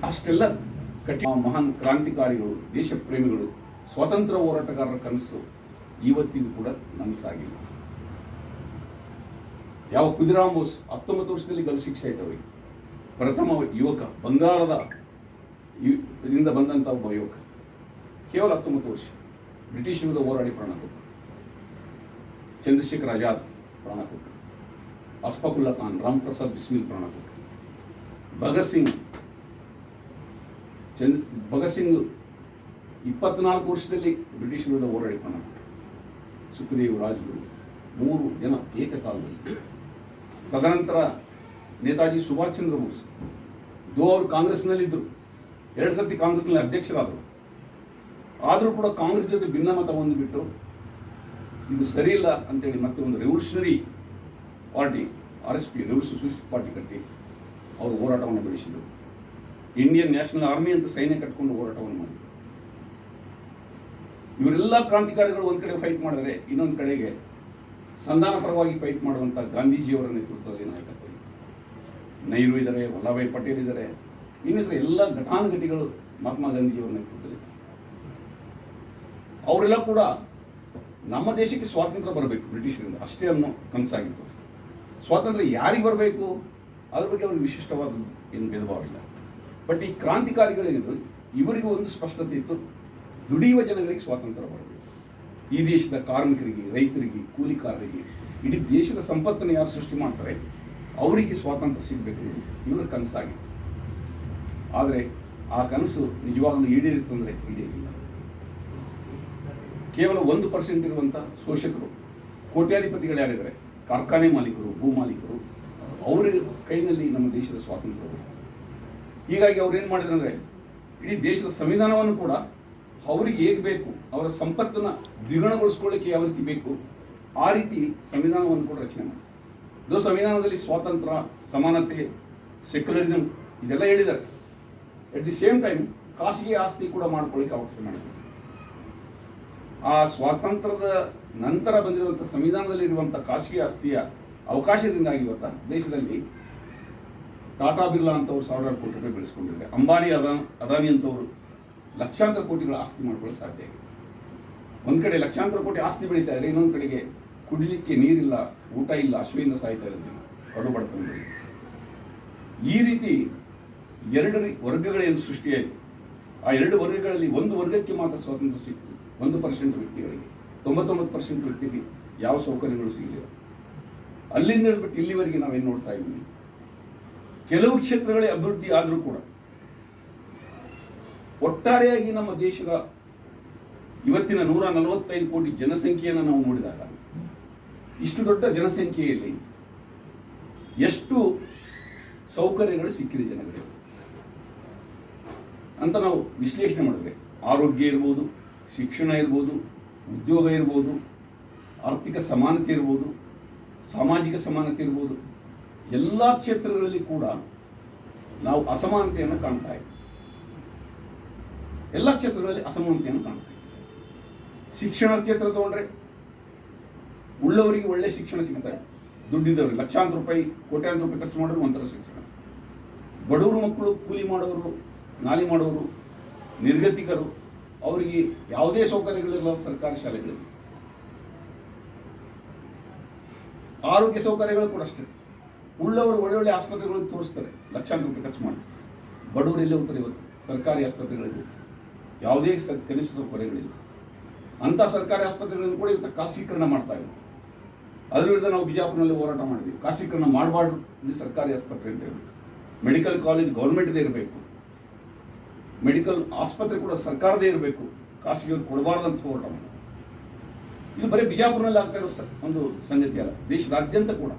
ಅಷ್ಟೆಲ್ಲ ಮಹಾನ್ ಕ್ರಾಂತಿಕಾರಿಗಳು, ದೇಶ ಪ್ರೇಮಿಗಳು, ಸ್ವಾತಂತ್ರ್ಯ ಹೋರಾಟಗಾರರ ಕನಸು ಇವತ್ತಿಗೂ ಕೂಡ ನನಸಾಗಿಲ್ಲ. ಯಾವ ಖುದಿರಾಮ್ ಬೋಸ್ 19 ವರ್ಷದಲ್ಲಿ ಗಲ್ಲು ಶಿಕ್ಷೆ ಆಯ್ತು ಅವರಿಗೆ. ಪ್ರಥಮ ಯುವಕ, ಬಂಗಾಳದ ಇದರಿಂದ ಬಂದಂಥ ಒಬ್ಬ ಯುವಕ, ಕೇವಲ 19 ವರ್ಷ ಬ್ರಿಟಿಷ್ ವಿರುದ್ಧ ಹೋರಾಡಿ ಪ್ರಾಣ ಕೊಟ್ಟರು. ಚಂದ್ರಶೇಖರ್ ಆಜಾದ್ ಪ್ರಾಣ ಕೊಟ್ಟರು. ಅಸ್ಫಾಕುಲ್ಲಾ ಖಾನ್, ರಾಮ್ ಪ್ರಸಾದ್ ಬಿಸ್ಮಿಲ್ ಪ್ರಾಣ ಕೊಟ್ಟರು. ಭಗತ್ ಸಿಂಗ್ 24 ವರ್ಷದಲ್ಲಿ ಬ್ರಿಟಿಷ್ ವಿರುದ್ಧ ಹೋರಾಡಿ ಪ್ರಾಣ ಕೊಟ್ಟರು. ಸುಖದೇವ್, ರಾಜ್ಗುರು 3 ಜನ ಏಕಕಾಲದಲ್ಲಿ. ತದನಂತರ ನೇತಾಜಿ ಸುಭಾಷ್ ಚಂದ್ರ ಬೋಸ್ ಅವರು ಕಾಂಗ್ರೆಸ್ನಲ್ಲಿದ್ದರು, 2 ಸರ್ತಿ ಕಾಂಗ್ರೆಸ್ನಲ್ಲಿ ಅಧ್ಯಕ್ಷರಾದರು. ಆದರೂ ಕೂಡ ಕಾಂಗ್ರೆಸ್ ಜೊತೆ ಭಿನ್ನಮತ ಹೊಂದಿಬಿಟ್ಟು ಇದು ಸರಿಯಿಲ್ಲ ಅಂತೇಳಿ ಮತ್ತೆ ಒಂದು revolutionary party, RSP revolutionary party ಕಟ್ಟಿ ಅವರು ಹೋರಾಟವನ್ನು ಬೆಳೆಸಿದರು. ಇಂಡಿಯನ್ ನ್ಯಾಷನಲ್ ಆರ್ಮಿ ಅಂತ ಸೈನ್ಯ ಕಟ್ಕೊಂಡು ಹೋರಾಟವನ್ನು ಮಾಡಿದರು. ಇವರೆಲ್ಲ ಕ್ರಾಂತಿಕಾರಿಗಳು ಒಂದು ಕಡೆ ಫೈಟ್ ಮಾಡಿದರೆ, ಇನ್ನೊಂದು ಕಡೆಗೆ ಸಂಧಾನ ಪರವಾಗಿ ಫೈಟ್ ಮಾಡುವಂಥ ಗಾಂಧೀಜಿಯವರ ನೇತೃತ್ವದಲ್ಲಿ ನಾಯಕತ್ವ ಇತ್ತು. ನೆಹರು ಇದ್ದಾರೆ, ವಲ್ಲಭಾಯ್ ಪಟೇಲ್ ಇದ್ದಾರೆ, ಇನ್ನಿತರ ಎಲ್ಲ ಘಟಾನುಘಟಿಗಳು ಮಹಾತ್ಮ ಗಾಂಧೀಜಿಯವರ ನೇತೃತ್ವದಲ್ಲಿ. ಅವರೆಲ್ಲ ಕೂಡ ನಮ್ಮ ದೇಶಕ್ಕೆ ಸ್ವಾತಂತ್ರ್ಯ ಬರಬೇಕು ಬ್ರಿಟಿಷರಿಂದ, ಅಷ್ಟೇ ಅನ್ನೋ ಕನಸಾಗಿತ್ತು. ಸ್ವಾತಂತ್ರ್ಯ ಯಾರಿಗೆ ಬರಬೇಕು ಅದ್ರ ಬಗ್ಗೆ ಅವ್ರಿಗೆ ವಿಶಿಷ್ಟವಾದ ಏನು ಭೇದಭಾವಿಲ್ಲ. ಬಟ್ ಈ ಕ್ರಾಂತಿಕಾರಿಗಳೇನಿದ್ರು ಇವರಿಗೂ ಒಂದು ಸ್ಪಷ್ಟತೆ ಇತ್ತು, ದುಡಿಯುವ ಜನಗಳಿಗೆ ಸ್ವಾತಂತ್ರ್ಯ ಬರಬೇಕು. ಈ ದೇಶದ ಕಾರ್ಮಿಕರಿಗೆ, ರೈತರಿಗೆ, ಕೂಲಿಕಾರರಿಗೆ, ಇಡೀ ದೇಶದ ಸಂಪತ್ತನ್ನು ಯಾರು ಸೃಷ್ಟಿ ಮಾಡ್ತಾರೆ ಅವರಿಗೆ ಸ್ವಾತಂತ್ರ್ಯ ಸಿಗಬೇಕು, ಇವರ ಕನಸಾಗಿತ್ತು. ಆದರೆ ಆ ಕನಸು ನಿಜವಾಗಲೂ ಈಡೇರಿತಂದರೆ ಈಡೇರಿಲ್ಲ. ಕೇವಲ 1% ಇರುವಂಥ ಶೋಷಕರು, ಕೋಟ್ಯಾಧಿಪತಿಗಳು ಯಾರಿದ್ದಾರೆ, ಕಾರ್ಖಾನೆ ಮಾಲೀಕರು, ಭೂ ಮಾಲೀಕರು, ಅವರ ಕೈನಲ್ಲಿ ನಮ್ಮ ದೇಶದ ಸ್ವಾತಂತ್ರ್ಯ ಬರುತ್ತೆ. ಹೀಗಾಗಿ ಅವ್ರು ಏನು ಮಾಡಿದ್ರು ಅಂದರೆ, ಇಡೀ ದೇಶದ ಸಂವಿಧಾನವನ್ನು ಕೂಡ ಅವರಿಗೆ ಹೇಗೆ ಬೇಕು, ಅವರ ಸಂಪತ್ತನ್ನು ದ್ವಿಗುಣಗೊಳಿಸ್ಕೊಳ್ಳಿಕ್ಕೆ ಯಾವ ರೀತಿ ಬೇಕು ಆ ರೀತಿ ಸಂವಿಧಾನವನ್ನು ಕೂಡ ರಚನೆ ಮಾಡಿ. ಇದು ಸಂವಿಧಾನದಲ್ಲಿ ಸ್ವಾತಂತ್ರ್ಯ, ಸಮಾನತೆ, ಸೆಕ್ಯುಲರಿಸಮ್ ಇದೆಲ್ಲ ಹೇಳಿದ್ದಾರೆ. ಎಟ್ ದಿ ಸೇಮ್ ಟೈಮ್ ಖಾಸಗಿ ಆಸ್ತಿ ಕೂಡ ಮಾಡ್ಕೊಳ್ಳಿಕ್ಕೆ ಅವಕಾಶ ಮಾಡಿದ್ದಾರೆ. ಆ ಸ್ವಾತಂತ್ರ್ಯದ ನಂತರ ಬಂದಿರುವಂಥ ಸಂವಿಧಾನದಲ್ಲಿರುವಂಥ ಖಾಸಗಿ ಆಸ್ತಿಯ ಅವಕಾಶದಿಂದಾಗಿ ಇವತ್ತು ದೇಶದಲ್ಲಿ ಟಾಟಾ ಬಿರ್ಲಾ ಅಂತವ್ರು 1000 ಕೋಟಿ ರೂಪಾಯಿ ಬೆಳೆಸ್ಕೊಂಡಿದ್ದಾರೆ. ಅಂಬಾನಿ, ಅದಾನಿ ಅಂತವರು ಲಕ್ಷಾಂತರ ಕೋಟಿಗಳ ಆಸ್ತಿ ಮಾಡ್ಕೊಳ್ಳೋಕೆ ಸಾಧ್ಯ ಆಗಿದೆ. ಒಂದು ಕಡೆ ಲಕ್ಷಾಂತರ ಕೋಟಿ ಆಸ್ತಿ ಬೆಳೀತಾ ಇದ್ದಾರೆ, ಇನ್ನೊಂದು ಕಡೆಗೆ ಕುಡಿಲಿಕ್ಕೆ ನೀರಿಲ್ಲ, ಊಟ ಇಲ್ಲ, ಹಸಿವಿಂದ ಸಾಯ್ತಾ ಇದ್ದಾರೆ ಜನ, ಕಡು ಬಡತನದಲ್ಲಿ. ಈ ರೀತಿ 2 ವರ್ಗಗಳೇನು ಸೃಷ್ಟಿಯಾಯಿತು, ಆ 2 ವರ್ಗಗಳಲ್ಲಿ ಒಂದು ವರ್ಗಕ್ಕೆ ಮಾತ್ರ ಸ್ವಾತಂತ್ರ್ಯ ಸಿಕ್ತು, 1% ವ್ಯಕ್ತಿಗಳಿಗೆ. 99% ವ್ಯಕ್ತಿಗೆ ಯಾವ ಸೌಕರ್ಯಗಳು ಸಿಗಲಿಲ್ಲ. ಅಲ್ಲಿಂದ ಹಿಡಿದ್ಬಿಟ್ಟು ಇಲ್ಲಿವರೆಗೆ ನಾವೇನು ನೋಡ್ತಾ ಇದ್ದೀವಿ, ಕೆಲವು ಕ್ಷೇತ್ರಗಳೇ ಅಭಿವೃದ್ಧಿ ಆದರೂ ಕೂಡ ಒಟ್ಟಾರೆಯಾಗಿ ನಮ್ಮ ದೇಶದ ಇವತ್ತಿನ 145 ಕೋಟಿ ಜನಸಂಖ್ಯೆಯನ್ನು ನಾವು ನೋಡಿದಾಗ, ಇಷ್ಟು ದೊಡ್ಡ ಜನಸಂಖ್ಯೆಯಲ್ಲಿ ಎಷ್ಟು ಸೌಕರ್ಯಗಳು ಸಿಕ್ಕಿದೆ ಜನಗಳಿಗೆ ಅಂತ ನಾವು ವಿಶ್ಲೇಷಣೆ ಮಾಡಿದ್ರೆ, ಆರೋಗ್ಯ ಇರ್ಬೋದು, ಶಿಕ್ಷಣ ಇರ್ಬೋದು, ಉದ್ಯೋಗ ಇರ್ಬೋದು, ಆರ್ಥಿಕ ಸಮಾನತೆ ಇರ್ಬೋದು, ಸಾಮಾಜಿಕ ಸಮಾನತೆ ಇರ್ಬೋದು, ಎಲ್ಲ ಕ್ಷೇತ್ರಗಳಲ್ಲಿ ಕೂಡ ನಾವು ಅಸಮಾನತೆಯನ್ನು ಕಾಣ್ತಾ ಇದ್ದೀವಿ. ಎಲ್ಲ ಕ್ಷೇತ್ರಗಳಲ್ಲಿ ಅಸಮಾನತೆಯನ್ನು ಕಾಣ್ತಾ ಇದ್ದೀವಿ. ಶಿಕ್ಷಣ ಕ್ಷೇತ್ರ ತಗೊಂಡ್ರೆ ಉಳ್ಳವರಿಗೆ ಒಳ್ಳೆ ಶಿಕ್ಷಣ ಸಿಗ್ತಾ ಇದೆ, ದುಡ್ಡಿದ್ದವ್ರಿಗೆ ಲಕ್ಷಾಂತರ ರೂಪಾಯಿ, ಕೋಟ್ಯಾಂತರ ರೂಪಾಯಿ ಖರ್ಚು ಮಾಡೋರು ಒಂಥರ ಶಿಕ್ಷಣ. ಬಡವರು ಮಕ್ಕಳು, ಕೂಲಿ ಮಾಡೋರು, ನಾಲಿ ಮಾಡೋರು, ನಿರ್ಗತಿಕರು, ಅವರಿಗೆ ಯಾವುದೇ ಸೌಕರ್ಯಗಳಿಲ್ಲ ಸರ್ಕಾರಿ ಶಾಲೆಗಳಲ್ಲಿ. ಆರೋಗ್ಯ ಸೌಕರ್ಯಗಳು ಕೂಡ ಅಷ್ಟೇ. ಉಳ್ಳವರು ಒಳ್ಳೊಳ್ಳೆ ಆಸ್ಪತ್ರೆಗಳಿಗೆ ತೋರಿಸ್ತಾರೆ, ಲಕ್ಷಾಂತರ ರೂಪಾಯಿ ಖರ್ಚು ಮಾಡಿ. ಬಡವರು ಎಲ್ಲೇ ಹೋಗ್ತಾರೆ ಇವತ್ತು ಸರ್ಕಾರಿ ಆಸ್ಪತ್ರೆಗಳಿಗೆ, ಯಾವುದೇ ಕನಿಷ್ಠ ಸೌಕರ್ಯಗಳಿಲ್ಲ. ಅಂಥ ಸರ್ಕಾರಿ ಆಸ್ಪತ್ರೆಗಳನ್ನು ಕೂಡ ಇವತ್ತು ಖಾಸಗೀಕರಣ ಮಾಡ್ತಾ ಇದ್ದಾರೆ. ಅದ್ರ ವಿರುದ್ಧ ನಾವು ಬಿಜಾಪುರನಲ್ಲಿ ಹೋರಾಟ ಮಾಡಿದ್ವಿ. ಖಾಸಗೀಕರಣ ಮಾಡಬಾರ್ದು, ಇದು ಸರ್ಕಾರಿ ಆಸ್ಪತ್ರೆ ಅಂತ ಹೇಳಬೇಕು. ಮೆಡಿಕಲ್ ಕಾಲೇಜ್ ಗೌರ್ಮೆಂಟ್ದೇ ಇರಬೇಕು, ಮೆಡಿಕಲ್ ಆಸ್ಪತ್ರೆ ಕೂಡ ಸರ್ಕಾರದೇ ಇರಬೇಕು, ಖಾಸಗಿಯವರು ಕೊಡಬಾರ್ದಂತ ಹೋರಾಟ ಮಾಡಿ. ಇದು ಬರೀ ಬಿಜಾಪುರನಲ್ಲಿ ಆಗ್ತಾ ಇರೋ ಒಂದು ಸಂಗತಿ ಅಲ್ಲ, ದೇಶದಾದ್ಯಂತ ಕೂಡ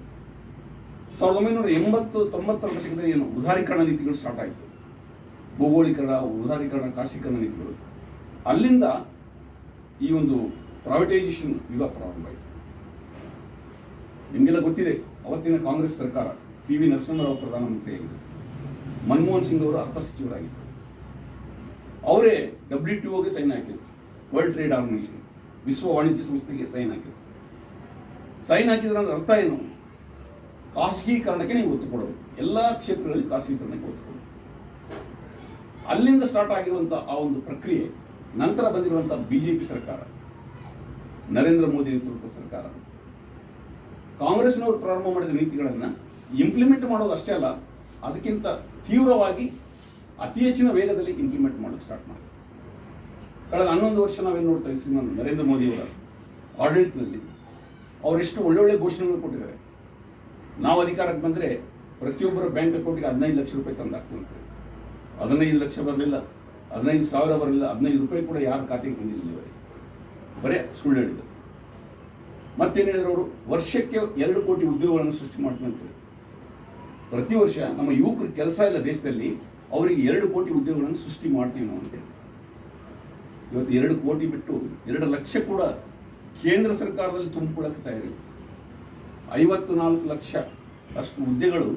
1980-90ರ ದಶಕದಲ್ಲಿ ಏನು ಉದಾರೀಕರಣ ನೀತಿಗಳು ಸ್ಟಾರ್ಟ್ ಆಯಿತು, ಭೌಗೋಳೀಕರಣ, ಉದಾರೀಕರಣ, ಖಾಸಗೀಕರಣ ನೀತಿಗಳು, ಅಲ್ಲಿಂದ ಈ ಒಂದು ಪ್ರೈವೇಟೈಸೇಷನ್ ಯುಗ ಪ್ರಾರಂಭ ಆಯಿತು. ನಿಮಗೆಲ್ಲ ಗೊತ್ತಿದೆ, ಅವತ್ತಿನ ಕಾಂಗ್ರೆಸ್ ಸರ್ಕಾರ PV ನರಸಿಂಹರಾವ್ ಪ್ರಧಾನಮಂತ್ರಿಯಾಗಿದ್ದರು, ಮನಮೋಹನ್ ಸಿಂಗ್ ಅವರು ಅರ್ಥ ಸಚಿವರಾಗಿದ್ದರು. ಅವರೇ WTOಗೆ ಸೈನ್ ಹಾಕಿದ್ರು, ವರ್ಲ್ಡ್ ಟ್ರೇಡ್ ಆರ್ಗನೈಸೇಷನ್, ವಿಶ್ವ ವಾಣಿಜ್ಯ ಸಂಸ್ಥೆಗೆ ಸೈನ್ ಹಾಕಿದ್ರು. ಸೈನ್ ಹಾಕಿದ್ರೆ ಅಂದ್ರೆ ಅರ್ಥ ಏನು, ಖಾಸಗೀಕರಣಕ್ಕೆ ನೀವು ಒತ್ತು ಕೊಡಬೇಕು, ಎಲ್ಲ ಕ್ಷೇತ್ರಗಳಲ್ಲಿ ಖಾಸಗೀಕರಣಕ್ಕೆ ಒತ್ತು ಕೊಡಬೇಕು. ಅಲ್ಲಿಂದ ಸ್ಟಾರ್ಟ್ ಆಗಿರುವಂಥ ಆ ಒಂದು ಪ್ರಕ್ರಿಯೆ ನಂತರ ಬಂದಿರುವಂಥ BJP ಸರ್ಕಾರ, ನರೇಂದ್ರ ಮೋದಿ ನೇತೃತ್ವದ ಸರ್ಕಾರ, ಕಾಂಗ್ರೆಸ್ನವರು ಪ್ರಾರಂಭ ಮಾಡಿದ ನೀತಿಗಳನ್ನು ಇಂಪ್ಲಿಮೆಂಟ್ ಮಾಡೋದು ಅಷ್ಟೇ ಅಲ್ಲ, ಅದಕ್ಕಿಂತ ತೀವ್ರವಾಗಿ ಅತಿ ಹೆಚ್ಚಿನ ವೇಗದಲ್ಲಿ ಇಂಪ್ಲಿಮೆಂಟ್ ಮಾಡೋದು ಸ್ಟಾರ್ಟ್ ಮಾಡಿದೆ. ಕಳೆದ 11 ವರ್ಷ ನಾವೇನು ನೋಡ್ತಾ ಇದ್ದೀವಿ, ಶ್ರೀಮಾನ್ ನರೇಂದ್ರ ಮೋದಿಯವರ ಆಡಳಿತದಲ್ಲಿ ಅವರೆಷ್ಟು ಒಳ್ಳೊಳ್ಳೆ ಘೋಷಣೆಗಳು ಕೊಟ್ಟಿದ್ದಾರೆ. ನಾವು ಅಧಿಕಾರಕ್ಕೆ ಬಂದರೆ ಪ್ರತಿಯೊಬ್ಬರ ಬ್ಯಾಂಕ್ ಅಕೌಂಟಿಗೆ 15 ಲಕ್ಷ ರೂಪಾಯಿ ತಂದಾಗ್ತಂತೆ. 15 ಲಕ್ಷ ಬರಲಿಲ್ಲ, 15,000 ಬರಲಿಲ್ಲ, 15 ರೂಪಾಯಿ ಕೂಡ ಯಾರ ಖಾತೆಗೆ ಬಂದಿರಲಿಲ್ಲ. ಬರೇ ಸುಳ್ಳು ಹೇಳಿದರು. ಮತ್ತೇನು ಹೇಳಿದ್ರು ಅವರು, ವರ್ಷಕ್ಕೆ 2 ಕೋಟಿ ಉದ್ಯೋಗಗಳನ್ನು ಸೃಷ್ಟಿ ಮಾಡ್ತೀನಿ ಅಂತೇಳಿ. ಪ್ರತಿ ವರ್ಷ ನಮ್ಮ ಯುವಕರು ಕೆಲಸ ಇಲ್ಲ ದೇಶದಲ್ಲಿ, ಅವರಿಗೆ 2 ಕೋಟಿ ಉದ್ಯೋಗಗಳನ್ನು ಸೃಷ್ಟಿ ಮಾಡ್ತೀವಿ ನಾವು ಅಂತೇಳಿ. ಇವತ್ತು 2 ಕೋಟಿ ಬಿಟ್ಟು 2 ಲಕ್ಷ ಕೂಡ ಕೇಂದ್ರ ಸರ್ಕಾರದಲ್ಲಿ ತುಂಬಿಕೊಳ್ಳಕ್ಕೆ ತಯಾರಿಲ್ಲ. 54 ಲಕ್ಷ ಅಷ್ಟು ಹುದ್ದೆಗಳು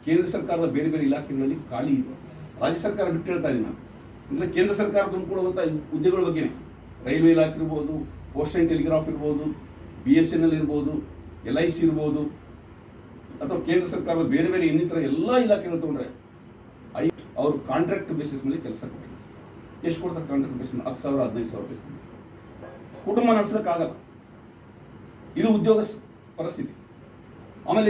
ಕೇಂದ್ರ ಸರ್ಕಾರದ ಬೇರೆ ಬೇರೆ ಇಲಾಖೆಗಳಲ್ಲಿ ಖಾಲಿ ಇದೆ. ರಾಜ್ಯ ಸರ್ಕಾರ ಬಿಟ್ಟು ಹೇಳ್ತಾ ಇದ್ದೀನಿ ನಾನು. ಅಂದರೆ ಕೇಂದ್ರ ಸರ್ಕಾರ ತುಂಬಿಕೊಳ್ಳುವಂಥ ಹುದ್ದೆಗಳ ಬಗ್ಗೆ ರೈಲ್ವೆ ಇಲಾಖೆ ಇರ್ಬೋದು, ಪೋಸ್ಟ್ ಆ್ಯಂಡ್ ಟೆಲಿಗ್ರಾಫ್ ಇರ್ಬೋದು, BSNL ಇರ್ಬೋದು, LIC ಇರ್ಬೋದು, ಅಥವಾ ಕೇಂದ್ರ ಸರ್ಕಾರದ ಬೇರೆ ಬೇರೆ ಇನ್ನಿತರ ಎಲ್ಲ ಇಲಾಖೆಗಳು ತೊಗೊಂಡ್ರೆ ಅವರು ಕಾಂಟ್ರಾಕ್ಟ್ ಬೇಸಿಸ್ ಮೇಲೆ ಕೆಲಸ ಕೊಡಬೇಕು. ಎಷ್ಟು ಕೊಡ್ತಾರೆ ಕಾಂಟ್ರಾಕ್ಟ್ ಬೇಸಿಸ್? 10,000 15,000 ರೂಪಾಯಿ ಕುಟುಂಬ ನಡೆಸೋಕ್ಕಾಗಲ್ಲ. ಇದು ಉದ್ಯೋಗ ಪರಿಸ್ಥಿತಿ. ಆಮೇಲೆ